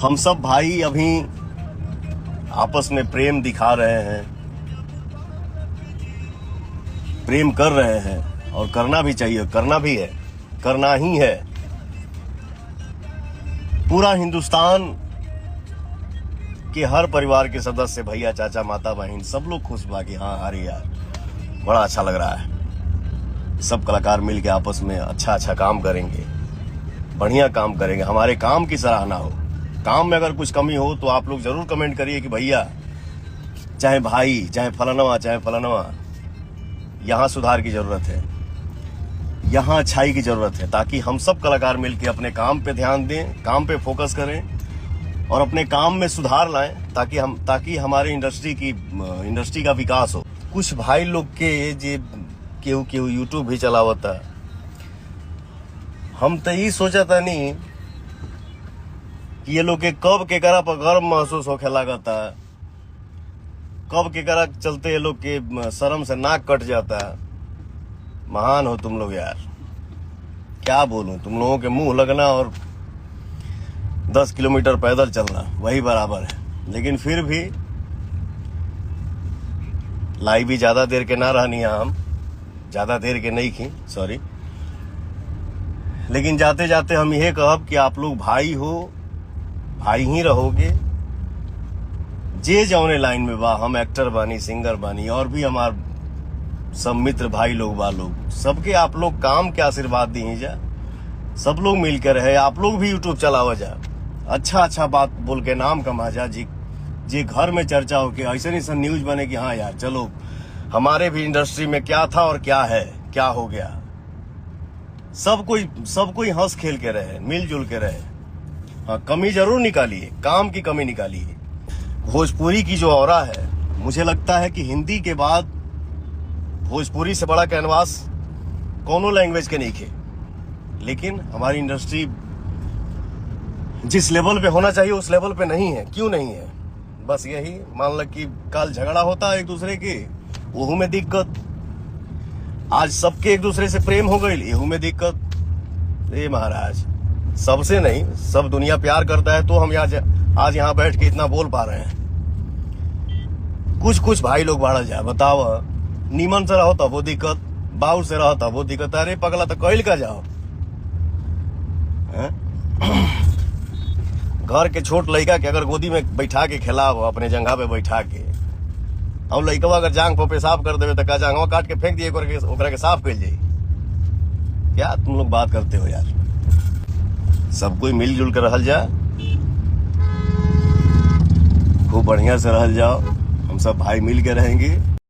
हम सब भाई अभी आपस में प्रेम दिखा रहे हैं, प्रेम कर रहे हैं और करना भी चाहिए, करना भी है, करना ही है। पूरा हिंदुस्तान के हर परिवार के सदस्य, भैया, चाचा, माता, बहन, सब लोग खुश बा कि हाँ अरे यार बड़ा अच्छा लग रहा है। सब कलाकार मिल के आपस में अच्छा काम करेंगे, बढ़िया काम करेंगे, हमारे काम की सराहना हो। काम में अगर कुछ कमी हो तो आप लोग जरूर कमेंट करिए कि भैया, चाहे भाई, चाहे फलानवा, यहाँ सुधार की जरूरत है, यहाँ अच्छाई की जरूरत है, ताकि हम सब कलाकार मिलकर अपने काम पे ध्यान दें, काम पे फोकस करें और अपने काम में सुधार लाएं, ताकि हमारे इंडस्ट्री का विकास हो। कुछ भाई लोग के जे केहू यूट्यूब भी चलावता, हम तो यही सोचा था नहीं कि ये लोग के कब केकरा पर गर्व महसूस होखे लागता, कब केकरा चलते ये लोग के शर्म से नाक कट जाता। महान हो तुम लोग यार, क्या बोलूं, तुम लोगों के मुंह लगना और 10 किलोमीटर पैदल चलना वही बराबर है। लेकिन फिर भी लाई भी ज्यादा देर के ना रहनी, हम ज्यादा देर के नहीं की, सॉरी। लेकिन जाते जाते हम यह कहब कि आप लोग भाई हो, भाई ही रहोगे। जे जौने लाइन में बा, हम एक्टर बानी, सिंगर बानी, और भी हमार सब मित्र भाई लोग बा, लोग सबके आप लोग काम के आशीर्वाद दी जा, सब लोग मिलकर रहे। आप लोग भी यूट्यूब चलावा जा, अच्छा बात बोल के नाम कमा जा, जी घर में चर्चा हो के ऐसा न्यूज बने कि हाँ यार चलो हमारे भी इंडस्ट्री में क्या था और क्या है, क्या हो गया। सब कोई हंस खेल के रहे, मिलजुल के रहे। हाँ, कमी जरूर निकालिए, काम की कमी निकालिए। भोजपुरी की जो ऑरा है, मुझे लगता है कि हिंदी के बाद भोजपुरी से बड़ा कैनवास कोनो लैंग्वेज के नहीं खे। लेकिन हमारी इंडस्ट्री जिस लेवल पे होना चाहिए उस लेवल पे नहीं है। क्यों नहीं है? बस यही मान लो कि कल झगड़ा होता है एक दूसरे के, वहू में दिक्कत। आज सबके एक दूसरे से प्रेम हो गई, एहू में दिक्कत। ए महाराज, सबसे नहीं, सब दुनिया प्यार करता है तो हम आज यहाँ बैठ के इतना बोल पा रहे हैं। कुछ भाई लोग बाढ़ जाए, बताओ, नीमन से रहो तब वो दिक्कत, बाउर से रहो तब वो दिक्कत। अरे पगला तो कहल का जाओ। घर के छोट लड़का के अगर गोदी में बैठा के खिलाओ, अपने जंघा पे बैठा के, और लड़कवा अगर जांग पर पेशाब कर देवे तो का जांगवा काट के फेंक दिए, ओकरा के साफ कर जाई। क्या तुम लोग बात करते हो यार? सब कोई मिलजुल कर रहल जा, खूब बढ़िया से रहल जाओ। हम सब भाई मिल के रहेंगे।